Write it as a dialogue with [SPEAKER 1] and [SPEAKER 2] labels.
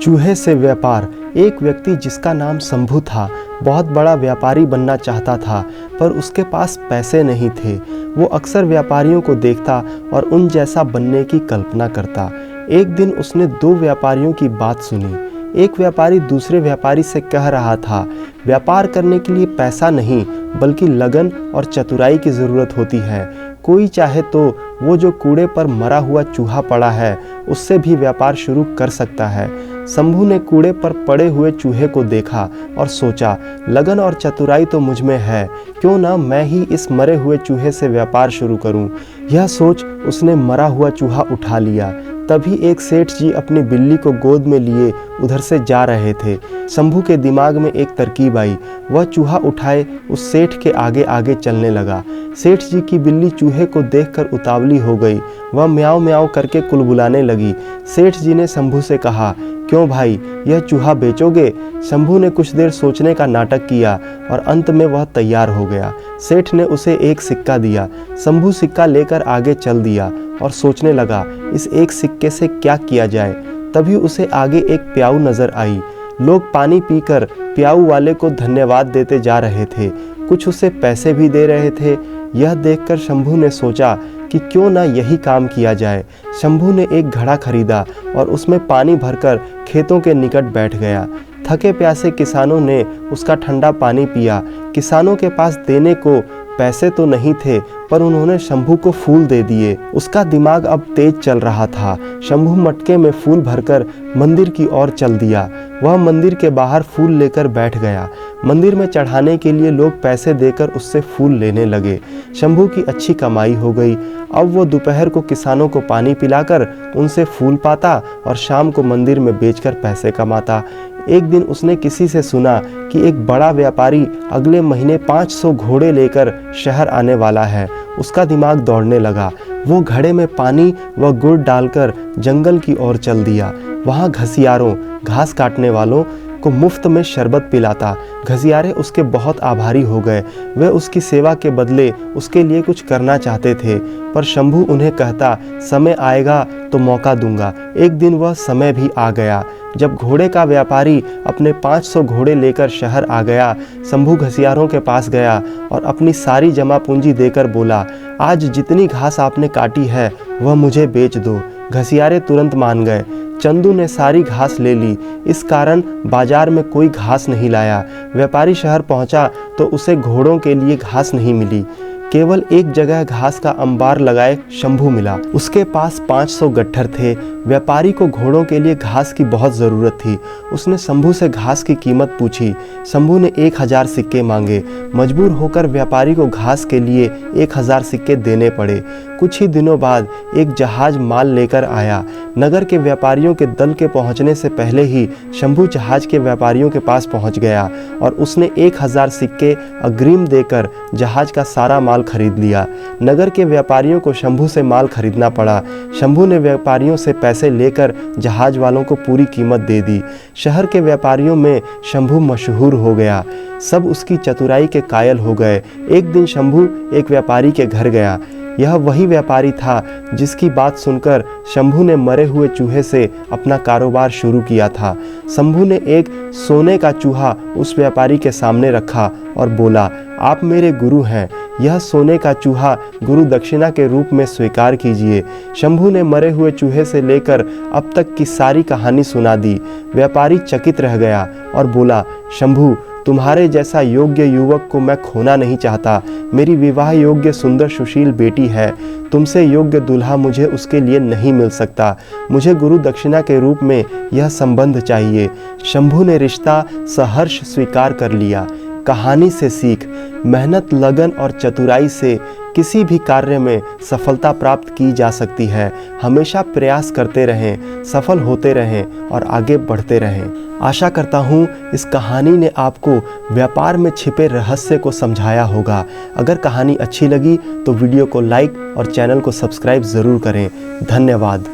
[SPEAKER 1] चूहे से व्यापार। एक व्यक्ति जिसका नाम शंभू था बहुत बड़ा व्यापारी बनना चाहता था, पर उसके पास पैसे नहीं थे। वो अक्सर व्यापारियों को देखता और उन जैसा बनने की कल्पना करता। एक दिन उसने दो व्यापारियों की बात सुनी। एक व्यापारी दूसरे व्यापारी से कह रहा था, व्यापार करने के लिए पैसा नहीं बल्कि लगन और चतुराई की ज़रूरत होती है। कोई चाहे तो वो जो कूड़े पर मरा हुआ चूहा पड़ा है उससे भी व्यापार शुरू कर सकता है। शंभू ने कूड़े पर पड़े हुए चूहे को देखा और सोचा, लगन और चतुराई तो मुझ में है, क्यों ना मैं ही इस मरे हुए चूहे से व्यापार शुरू करूं। यह सोच उसने मरा हुआ चूहा उठा लिया। तभी एक सेठ जी अपनी बिल्ली को गोद में लिए उधर से जा रहे थे। शंभू के दिमाग में एक तरकीब आई। वह चूहा उठाए उस सेठ के आगे आगे चलने लगा। सेठ जी की बिल्ली चूहे को देखकर उतावली हो गई। वह म्याऊं म्याऊं करके कुलबुलाने लगी। सेठ जी ने शंभू से कहा, क्यों भाई, यह चूहा बेचोगे? शंभू ने कुछ देर सोचने का नाटक किया और अंत में वह तैयार हो गया। सेठ ने उसे एक सिक्का दिया। शंभू सिक्का लेकर आगे चल दिया और सोचने लगा, इस एक सिक्के से क्या किया जाए। तभी उसे आगे एक प्याऊ नजर आई। लोग पानी पीकर प्याऊ वाले को धन्यवाद देते जा रहे थे, कुछ उसे पैसे भी दे रहे थे। यह देखकर शंभू ने सोचा कि क्यों ना यही काम किया जाए। शंभू ने एक घड़ा खरीदा और उसमें पानी भरकर खेतों के निकट बैठ गया। थके प्यासे किसानों ने उसका ठंडा पानी पिया। किसानों के पास देने को पैसे तो नहीं थे, पर उन्होंने शंभू को फूल दे दिए। उसका दिमाग अब तेज चल रहा था। शंभू मटके में फूल भरकर मंदिर की ओर चल दिया। वह मंदिर के बाहर फूल लेकर बैठ गया। मंदिर में चढ़ाने के लिए लोग पैसे देकर उससे फूल लेने लगे। शंभू की अच्छी कमाई हो गई। अब वो दोपहर को किसानों को पानी पिलाकर उनसे फूल पाता और शाम को मंदिर में बेचकर पैसे कमाता। एक दिन उसने किसी से सुना कि एक बड़ा व्यापारी अगले महीने 500 घोड़े लेकर शहर आने वाला है। उसका दिमाग दौड़ने लगा। वो घड़े में पानी व गुड़ डालकर जंगल की ओर चल दिया। वहाँ घसियारों, घास काटने वालों को मुफ्त में शरबत पिलाता। घसियारे उसके बहुत आभारी हो गए। वे उसकी सेवा के बदले उसके लिए कुछ करना चाहते थे, पर शंभू उन्हें कहता, समय आएगा तो मौका दूंगा। एक दिन वह समय भी आ गया। जब घोड़े का व्यापारी अपने 500 घोड़े लेकर शहर आ गया, शंभू घसियारों के पास गया और अपनी सारी जमा पूंजी देकर बोला, आज जितनी घास आपने काटी है वह मुझे बेच दो। घसियारे तुरंत मान गए। चंदू ने सारी घास ले ली। इस कारण बाजार में कोई घास नहीं लाया। व्यापारी शहर पहुंचा तो उसे घोड़ों के लिए घास नहीं मिली। केवल एक जगह घास का अंबार लगाए शंभू मिला। उसके पास 500 गट्ठर थे। व्यापारी को घोड़ों के लिए घास की बहुत ज़रूरत थी। उसने शंभू से घास की कीमत पूछी। शंभू ने 1000 सिक्के मांगे। मजबूर होकर व्यापारी को घास के लिए 1000 सिक्के देने पड़े। कुछ ही दिनों बाद एक जहाज माल लेकर आया। नगर के व्यापारियों के दल के पहुंचने से पहले ही शंभू जहाज के व्यापारियों के पास पहुंच गया और उसने 1000 सिक्के अग्रिम देकर जहाज का सारा माल खरीद लिया। नगर के व्यापारियों को शंभू से माल खरीदना पड़ा। शंभू ने व्यापारियों से पैसे लेकर जहाज वालों को पूरी कीमत दे दी। शहर के व्यापारियों में शंभू मशहूर हो गया। सब उसकी चतुराई के कायल हो गए। एक दिन शंभू एक व्यापारी के घर गया। यह वही व्यापारी था जिसकी बात सुनकर शंभू ने मरे हुए चूहे से अपना कारोबार शुरू किया था। शंभू ने एक सोने का चूहा उस व्यापारी के सामने रखा और बोला, आप मेरे गुरु हैं, यह सोने का चूहा गुरु दक्षिणा के रूप में स्वीकार कीजिए। शंभू ने मरे हुए चूहे से लेकर अब तक की सारी कहानी सुना दी। व्यापारी चकित रह गया और बोला, शंभू, तुम्हारे जैसा योग्य युवक को मैं खोना नहीं चाहता। मेरी विवाह योग्य सुंदर सुशील बेटी है। तुमसे योग्य दूल्हा मुझे उसके लिए नहीं मिल सकता। मुझे गुरु दक्षिणा के रूप में यह संबंध चाहिए। शंभू ने रिश्ता सहर्ष स्वीकार कर लिया। कहानी से सीख, मेहनत, लगन और चतुराई से किसी भी कार्य में सफलता प्राप्त की जा सकती है। हमेशा प्रयास करते रहें, सफल होते रहें और आगे बढ़ते रहें। आशा करता हूँ इस कहानी ने आपको व्यापार में छिपे रहस्य को समझाया होगा। अगर कहानी अच्छी लगी तो वीडियो को लाइक और चैनल को सब्सक्राइब ज़रूर करें। धन्यवाद।